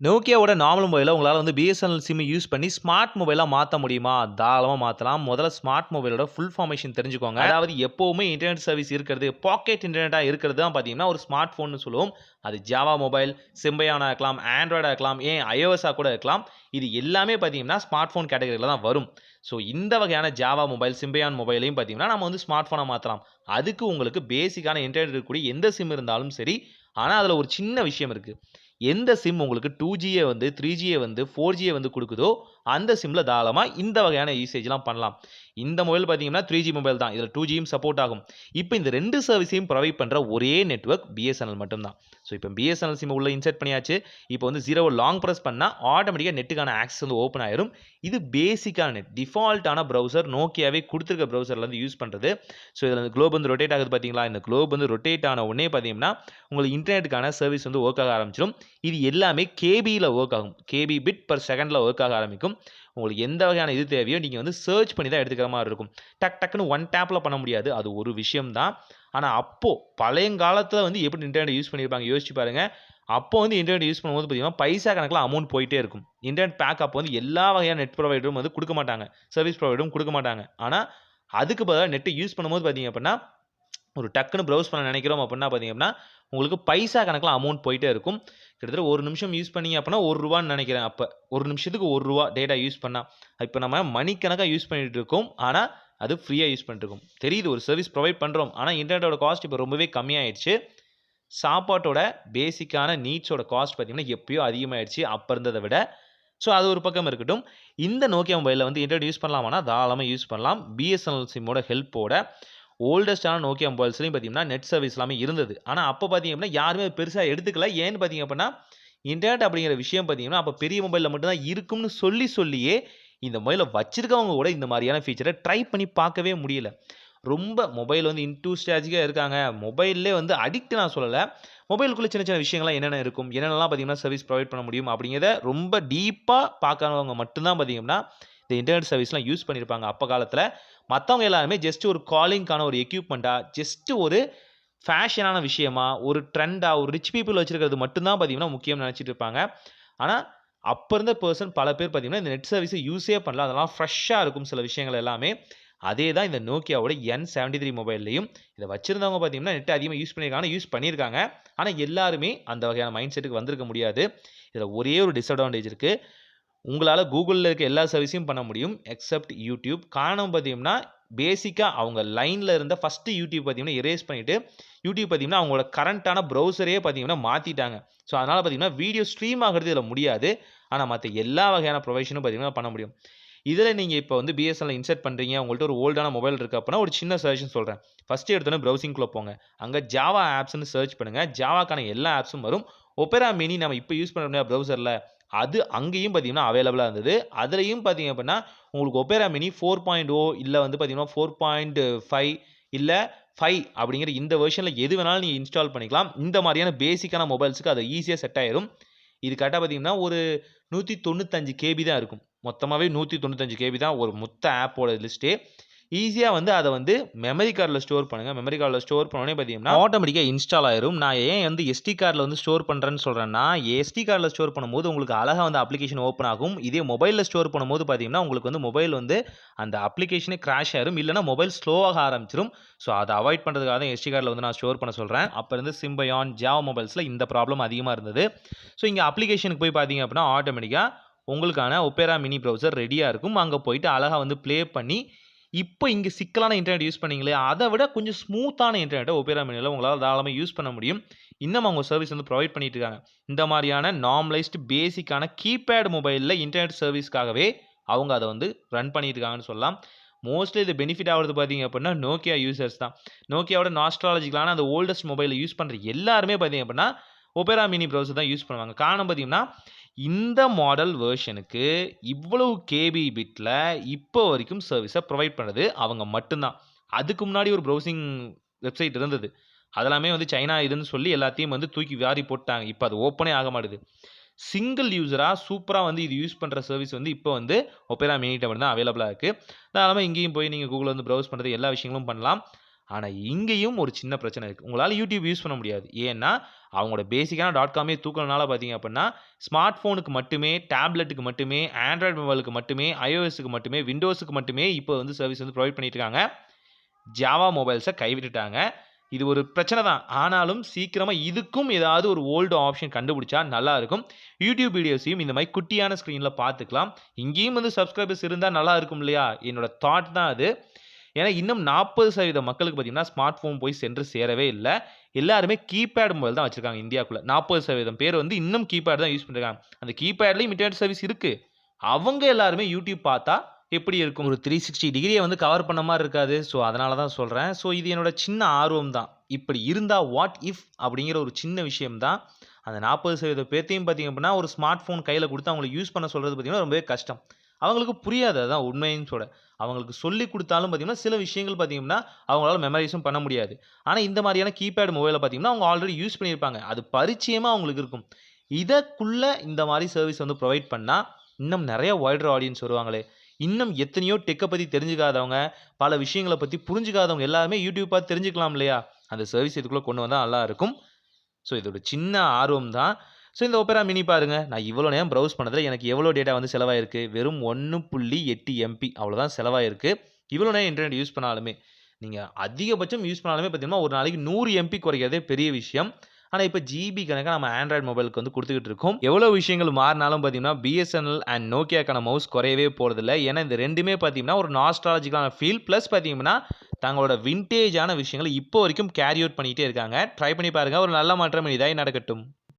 நோக்கியாவோட normal மொபைல உங்களால வந்து பிஎஸ்என்எல் சிம் யூஸ் பண்ணி ஸ்மார்ட் மொபைலா மாத்த முடியுமா? தாராளமா மாத்தலாம். முதல்ல ஸ்மார்ட் மொபைலோட ஃபுல் ஃபார்மேஷன் தெரிஞ்சுக்கோங்க. அதாவது எப்பவுமே இன்டர்நெட் சர்வீஸ் இருக்கிறது, பாக்கெட் இன்டர்நெட்டா இருக்கிறது தான் பார்த்தீங்கன்னா, ஒரு ஸ்மார்ட் ஃபோன்னு சொல்லுவோம். அது ஜாவா மொபைல், சிம்பயானா இருக்கலாம், ஆண்ட்ராய்டா இருக்கலாம், ஏன் iOS-ஆ கூட இருக்கலாம். இது எல்லாமே பார்த்தீங்கன்னா, ஸ்மார்ட் ஃபோன் கேட்டகரியில தான் வரும். ஸோ இந்த வகையான ஜாவா மொபைல், சிம்பயான் மொபைலையும் பார்த்தீங்கன்னா, நம்ம வந்து ஸ்மார்ட் ஃபோனா மாத்தலாம். அதுக்கு உங்களுக்கு பேசிக்கான இன்டர்நெட் இருக்கக்கூடிய எந்த சிம் இருந்தாலும் சரி. ஆனா, அதில ஒரு சின்ன விஷயம் இருக்கு. எந்த சிம் உங்களுக்கு 2Gய வந்து 3Gய வந்து 4Gய வந்து குடுக்குதோ, அந்த சிம்ல தாராளமா இந்த வகையான யூசேஜ்லாம் பண்ணலாம். இந்த மொபைல் பார்த்தீங்கன்னா 3G மொபைல் தான். இதுல 2Gயும் சப்போர்ட் ஆகும். இப்ப இந்த 2 சர்வீஸையும் புரொவைட் பண்ற ஒரே நெட்வொர்க் பிஎஸ்என்எல் மட்டும் தான். ஸோ இப்ப பிஎஸ்என்எல் சிம் உள்ள இன்சர்ட் பண்ணியாச்சு. இப்ப வந்து 0வ லாங் பிரஸ் பண்ணா ஆட்டோமேட்டிக்கா நெட்டுக்கான ஆக்சஸ் வந்து ஓப்பன் ஆயிரும். இது பேசிக்கான நெட். டிஃபால்ட்டான பிரவுசர் நோக்கியாவே குடுத்திருக்க பிரவுசர்ல இருந்து யூஸ் பண்றது. ஸோ இதுல இந்த குளோப் வந்து ரொட்டேட் ஆகுது பார்த்தீங்களா? இந்த குளோப் வந்து ரொட்டேட் ஆன உடனே பார்த்தீங்கன்னா, உங்களுக்கு இன்டர்நெட்டுக்கான சர்வீஸ் வந்து வொர்க் ஆக ஆரம்பிச்சிரும். இது எல்லாமே கேபில வொர்க் ஆகும். கேபி பிட் பெர் செகண்ட்ல வொர்க் ஆக ஆரம்பிக்கும். உங்களுக்கு எந்த வகையான இது தேவையோ நீங்க வந்து சர்ச் பண்ணி தான் எடுத்துக்கிற மாரி இருக்கும். டக்குன்னு ஒன் டேப்ல பண்ண முடியாது. அது ஒரு விஷயம் தான். ஆனா அப்போ பழையங்காலத்துல வந்து எப்படி இன்டர்நெட் யூஸ் பண்ணியிருப்பாங்க யோசிச்சு பாருங்க. அப்போ வந்து இன்டர்நெட் யூஸ் பண்ணும்போது பார்த்தீங்கன்னா, பைசா கணக்குல அமௌண்ட் போயிட்டே இருக்கும். இன்டர்நெட் பேக் அப்போ வந்து எல்லா வகையான நெட் புரொவைடரும் வந்து குடுக்க மாட்டாங்க. சர்வீஸ் புரொவைடரும் குடுக்க மாட்டாங்க. ஆனா அதுக்கு பதிலா நெட் யூஸ் பண்ணும்போது பார்த்தீங்க அப்படின்னா, ஒரு டக்குன்னு ப்ரௌஸ் பண்ண நினைக்கிறோம் அப்படின்னா பார்த்தீங்க அப்படின்னா, உங்களுக்கு பைசா கணக்குல அமௌண்ட் போயிட்டே இருக்கும். கிட்டத்தட்ட 1 நிமிஷம் யூஸ் பண்ணீங்க அப்படின்னா ரூ. 1 நினைக்கிறேன் அப்ப. 1 நிமிஷத்துக்கு ரூ. 1 டேட்டா யூஸ் பண்ணா. இப்ப நம்ம மணிக்கணக்கா யூஸ் பண்ணிட்டு இருக்கோம். ஆனா, அது ஃப்ரீயா யூஸ் பண்ணிட்டு இருக்கோம். தெரியுது ஒரு சர்வீஸ் புரொவைட் பண்றோம். ஆனா, இன்டர்நெட்டோட காஸ்ட் இப்ப ரொம்பவே கம்மியாயிடுச்சு. சாப்பாட்டோட பேசிக்கான நீட்ஸோட காஸ்ட் பார்த்தீங்கன்னா, எப்பயோ அதிகமாயிடுச்சு அப்ப இருந்தத விட. ஸோ அது ஒரு பக்கம் இருக்கட்டும். இந்த Nokia மொபைல்ல வந்து இன்டர்நெட் யூஸ் பண்ணலாமான்னா, தாராளமா யூஸ் பண்ணலாம். பிஎஸ்என்எல் சிம்மோட ஹெல்ப்போட ஓல்டஸ்ட்டான Nokia மொபைல்ஸ்லயும் பார்த்தீங்கன்னா, நெட் சர்வீஸ் எல்லாமே இருந்தது. ஆனா அப்ப பார்த்தீங்க அப்படின்னா, யாருமே அத பெருசா எடுத்துக்கல. ஏன்னு பார்த்தீங்க அப்படின்னா, இன்டர்நெட் அப்படிங்கிற விஷயம் பார்த்தீங்கன்னா, அப்ப பெரிய மொபைல்ல மட்டும் தான் இருக்கும்னு சொல்லியே, இந்த மொபைல வச்சிருக்கவங்க கூட இந்த மாரியான ஃபீச்சர ட்ரை பண்ணி பார்க்கவே முடியல. ரொம்ப மொபைல் வந்து இன்டூசியாஸ்டிக்கா இருக்காங்க. மொபைல்லே வந்து அடிக்ட் நான் சொல்லல. மொபைலுக்குள்ள சின்ன சின்ன விஷயங்கள்லாம் என்னென்ன இருக்கும்? என்னென்னலாம் பார்த்தீங்கன்னா, சர்வீஸ் புரொவைட் பண்ண முடியும்? அப்படிங்கிறத ரொம்ப டீப்பா பார்க்காதவங்க மட்டும் தான் பார்த்தீங்கன்னா, இந்த இன்டர்நெட் சர்வீஸ்லாம் யூஸ் பண்ணியிருப்பாங்க அப்ப காலத்துல. மத்தவங்க எல்லாருமே ஜஸ்ட் ஒரு காலிங்க்கான ஒரு எக்யூப்மென்ட்டா, ஜஸ்ட் ஒரு ஃபேஷனான விஷயமா, ஒரு ட்ரெண்டா, ஒரு ரிச் பீப்பிள் வச்சிருக்கிறது மட்டும் தான் பார்த்தீங்கன்னா, முக்கியம்னு நெனச்சிட்டு இருப்பாங்க. ஆனா, அப்ப இருந்த பெர்சன் பல பேர் பார்த்தீங்கன்னா, இந்த நெட் சர்வீஸ யூஸே பண்ணல. அதெல்லாம் ஃப்ரெஷ்ஷா இருக்கும் சில விஷயங்கள் எல்லாமே. அதே தான் இந்த Nokiaவோட N73 மொபைல்லயும். இத வச்சிருந்தவங்க பார்த்தீங்கன்னா, நெட் அதிகமா யூஸ் பண்ணியிருக்காங்க. யூஸ் பண்ணியிருக்காங்க. ஆனா, எல்லாருமே அந்த வகையான மைண்ட் செட்டுக்கு வந்திருக்க முடியாது. இதுல ஒரே ஒரு டிஸ்அட்வான்டேஜ் இருக்கு. உங்களால Googleல இருக்க எல்லா சர்வீஸையும் பண்ண முடியும். Except YouTube. காரணம் பார்த்தீங்கன்னா, பேசிக்கா அவங்க லைன்ல இருந்த ஃபர்ஸ்ட் YouTube பார்த்தீங்கன்னா, எரேஸ் பண்ணிட்டு, YouTube பார்த்தீங்கன்னா, அவங்களோட கரண்ட்டான ப்ரௌசரயே பார்த்தீங்கன்னா மாத்திட்டாங்க. ஸோ, அதனால பார்த்தீங்கன்னா, வீடியோ ஸ்ட்ரீம் ஆகுறது இதுல முடியாது. ஆனா, மத்த எல்லா வகையான ப்ரொவைஷனும் பார்த்தீங்கன்னா பண்ண முடியும். இதுல நீங்க இப்ப வந்து பிஎஸ்என்எல் இன்சர்ட் பண்றீங்க. உங்கள்ட்ட ஒரு ஓல்டான மொபைல் இருக்கு அப்படின்னா, ஒரு சின்ன சஜஷன் சொல்றேன். ஃபர்ஸ்ட் எடுத்தோனே ப்ரௌசிங்குள்ள போங்க. அங்க ஜாவா ஆப்ஸ்ன்னு சர்ச் பண்ணுங்க. ஜாவாக்கான எல்லா ஆப்ஸும் வரும். ஒபேரா மினி நம்ம இப்ப யூஸ் பண்றோம் இல்லையா ப்ரௌசர்ல, அது அங்கேயும் பார்த்தீங்கன்னா அவைலபிளா இருந்தது. அதுலயும் பார்த்தீங்க அப்படின்னா, உங்களுக்கு ஒபேரா மினி 4.0 இல்ல வந்து பார்த்தீங்கன்னா 4.5 இல்ல 5 அப்படிங்கிற இந்த வெர்ஷன்ல எது வேணாலும் நீங்க இன்ஸ்டால் பண்ணிக்கலாம். இந்த மாரியான பேசிக்கான மொபைல்ஸ்க்கு அது ஈஸியா செட் ஆயிரும். இது கரெக்ட்டா பார்த்தீங்கன்னா, ஒரு 195 கேபி தான் இருக்கும். மொத்தமாவே 195 கேபி தான் ஒரு மொத்த ஆப்போட லிஸ்ட்டே. ஈஸியா வந்து அத வந்து மெமரி கார்ட்ல ஸ்டோர் பண்ணுங்க. மெமரி கார்ட்ல ஸ்டோர் பண்ண உடனே பார்த்தீங்கன்னா, ஆட்டோமேட்டிக்கா இன்ஸ்டால் ஆயிரும். நான் ஏன் வந்து எஸ்டி கார்ட்ல வந்து ஸ்டோர் பண்றேன்னு சொல்றேன்னா, எஸ்டி கார்ட்ல ஸ்டோர் பண்ணும்போது உங்களுக்கு அழகா வந்து அப்ளிகேஷன் ஓப்பன் ஆகும். இதே மொபைல்ல ஸ்டோர் பண்ணும்போது பார்த்தீங்கன்னா, உங்களுக்கு வந்து மொபைல் வந்து அந்த அப்ளிகேஷனே கிராஷ் ஆயிரும். இல்லன்னா மொபைல் ஸ்லோவாக ஆரம்பிச்சுரும். ஸோ அத அவாய்ட் பண்றதுக்காக தான் எஸ்டி கார்ட்ல வந்து நான் ஸ்டோர் பண்ண சொல்றேன். அப்ப இருந்து சிம்பயான், ஜாவா மொபைல்ஸ்ல இந்த ப்ராப்ளம் அதிகமா இருந்தது. ஸோ இங்க அப்ளிகேஷனுக்கு போய் பார்த்தீங்க அப்படின்னா, ஆட்டோமேட்டிக்கா உங்களுக்கான ஒபேரா மினி ப்ரௌசர் ரெடியா இருக்கும். அங்க போயிட்டு அழகா வந்து ப்ளே பண்ணி, இப்ப இங்க சிக்கலான இன்டர்நெட் யூஸ் பண்ணீங்களே, அத விட கொஞ்சம் ஸ்மூத்தான இன்டர்நெட்ட ஒபேரா மினில உங்களால தாராளமா யூஸ் பண்ண முடியும். இன்னும் அவங்க சர்வீஸ் வந்து புரொவைட் பண்ணிட்டு இருக்காங்க. இந்த மாரியான நார்மலைஸ்ட் பேசிக்கான கீபேட் மொபைல்ல இன்டர்நெட் சர்வீஸ்க்காகவே அவங்க அத வந்து ரன் பண்ணிட்டு இருக்காங்கன்னு சொல்லலாம். மோஸ்ட்லி இது பெனிஃபிட் ஆவுறது பார்த்தீங்க அப்படின்னா, Nokia யூசர்ஸ் தான். Nokiaவோட நாஸ்டாலஜிக்கலான அந்த ஓல்டஸ்ட் மொபைல யூஸ் பண்ற எல்லாருமே பார்த்தீங்க அப்படின்னா, ஒபேரா மினி ப்ரௌசர் தான் யூஸ் பண்ணுவாங்க. காரணம் பார்த்தீங்கன்னா, இந்த மாடல் வெர்ஷனுக்கு இவ்வளவு கேபி பிட்ல இப்போ வரைக்கும் சர்வீஸ புரொவைட் பண்ணது அவங்க மட்டும் தான். அதுக்கு முன்னாடி ஒரு ப்ரௌசிங் வெப்சைட் இருந்தது. அதெல்லாமே வந்து சைனா இதுன்னு சொல்லி எல்லாத்தையும் வந்து தூக்கி வாரி போட்டாங்க. இப்ப அது ஓப்பனே ஆக மாட்டுது. சிங்கிள் யூசரா சூப்பரா வந்து இது யூஸ் பண்ற சர்வீஸ் வந்து இப்போ வந்து ஒபேரா மினிட்ட மட்டும் தான் அவைலபிளா இருக்கு. தாராளமா இங்கேயும் போய் நீங்க Googleல வந்து ப்ரௌஸ் பண்றது எல்லா விஷயங்களும் பண்ணலாம். ஆனா, இங்கேயும் ஒரு சின்ன பிரச்சனை இருக்கு. உங்களால YouTube யூஸ் பண்ண முடியாது. ஏன்னா, அவங்களோட பேசிக்கான .comமே தூக்குனனால பார்த்தீங்க அப்டின்னா, ஸ்மார்ட் ஃபோனுக்கு மட்டுமே, டேப்லெட்டுக்கு மட்டுமே, ஆண்ட்ராய்டு மொபைலுக்கு மட்டுமே, iOSக்கு மட்டுமே, விண்டோஸ்க்கு மட்டுமே இப்போ வந்து சர்வீஸ் வந்து புரொவைட் பண்ணிட்டு இருக்காங்க. ஜாவா மொபைல்ஸ கைவிட்டுட்டாங்க. இது ஒரு பிரச்சனை தான். ஆனாலும் சீக்கிரமா இதுக்கும் ஏதாவது ஒரு ஓல்டு ஆப்ஷன் கண்டுபிடிச்சா நல்லா இருக்கும். YouTube வீடியோஸையும் இந்த மாரி குட்டியான ஸ்க்ரீன்ல பார்த்துக்கலாம். இங்கேயும் வந்து சப்ஸ்கிரைபர்ஸ் இருந்தா நல்லா இருக்கும் இல்லையா? என்னோட தாட் தான் அது. ஏன்னா, இன்னும் 40% மக்களுக்கு பார்த்தீங்கன்னா, ஸ்மார்ட் ஃபோன் போய் சென்று சேரவே இல்ல. எல்லாருமே கீபேட் மொபைல் தான் வச்சிருக்காங்க இந்தியாக்குள்ள. 40% பேர் வந்து இன்னும் கீபேட் தான் யூஸ் பண்றாங்க. அந்த கீபேட்லயும் இன்டர்நெட் சர்வீஸ் இருக்கு. அவங்க எல்லாருமே YouTube பார்த்தா எப்படி இருக்கும்? ஒரு 360 டிகிரிய வந்து கவர் பண்ண மாரி இருக்காது. ஸோ, அதனால தான் சொல்றேன். ஸோ, இது என்னோட சின்ன ஆர்வம் தான். இப்படி இருந்தா வாட் இஃப் அப்படிங்கிற ஒரு சின்ன விஷயம் தான். அந்த 40% பேத்தையும் பார்த்தீங்க அப்படின்னா, ஒரு ஸ்மார்ட் ஃபோன் கையில குடுத்து அவங்கள யூஸ் பண்ண சொல்றது பார்த்தீங்கன்னா, ரொம்பவே கஷ்டம். அவங்களுக்கு புரியாது. அதான் உண்மைன்னு சொல்றேன். அவங்களுக்கு சொல்லிக் குடுத்தாலும் பார்த்தீங்கன்னா, சில விஷயங்கள் பார்த்தீங்கன்னா, அவங்களால மெமரைஸும் பண்ண முடியாது. ஆனா, இந்த மாரியான கீபேட் மொபைல பார்த்தீங்கன்னா, அவங்க ஆல்ரெடி யூஸ் பண்ணியிருப்பாங்க. அது பரிச்சயமா அவங்களுக்கு இருக்கும். இதற்குள்ள இந்த மாரி சர்வீஸ் வந்து புரொவைட் பண்ணா, இன்னும் நெறைய வைடர் ஆடியன்ஸ் வருவாங்களே! இன்னும் எத்தனையோ டெக்க பத்தி தெரிஞ்சுக்காதவங்க, பல விஷயங்கள பத்தி புரிஞ்சுக்காதவங்க எல்லாருமே YouTube பார்த்து தெரிஞ்சுக்கலாம் இல்லையா? அந்த சர்வீஸ் இதுக்குள்ள கொண்டு வந்தா நல்லா இருக்கும். ஸோ, இது ஒரு சின்ன ஆர்வம் தான். ஸோ, இந்த Opera Mini பாருங்க. நான் இவ்வளோ நேரம் ப்ரௌஸ் பண்ணதுல எனக்கு எவ்வளோ டேட்டா வந்து செலவாயிருக்கு? வெறும் 1.8 எம்பி அவ்வளோதான் செலவாயிருக்கு. இவ்வளோ நேரம் இன்டர்நெட் யூஸ் பண்ணாலுமே. நீங்க அதிகபட்சம் யூஸ் பண்ணாலுமே பார்த்தீங்கன்னா, ஒரு நாளைக்கு 100 எம்பி குறைக்கிறதே பெரிய விஷயம். ஆனா, இப்ப ஜிபி கணக்கா நம்ம ஆண்ட்ராய்டு மொபைலுக்கு வந்து குடுத்துக்கிட்டு இருக்கோம். எவ்வளோ விஷயங்கள் மாறுனாலும் பார்த்தீங்கன்னா, BSNL அண்ட் Nokiaக்கான மவுஸ் குறையவே போறதில்ல. ஏன்னா, இந்த 2மே பார்த்தீங்கன்னா, ஒரு நாஸ்டாலஜிக்கலான ஃபீல் பிளஸ் பார்த்தீங்கன்னா, தங்களோட வின்டேஜான விஷயங்கள இப்போ வரைக்கும் கேரி அவுட் பண்ணிட்டே இருக்காங்க. ட்ரை பண்ணி பாருங்க. ஒரு நல்ல மாற்றம் இனிதாய் நடக்கட்டும்.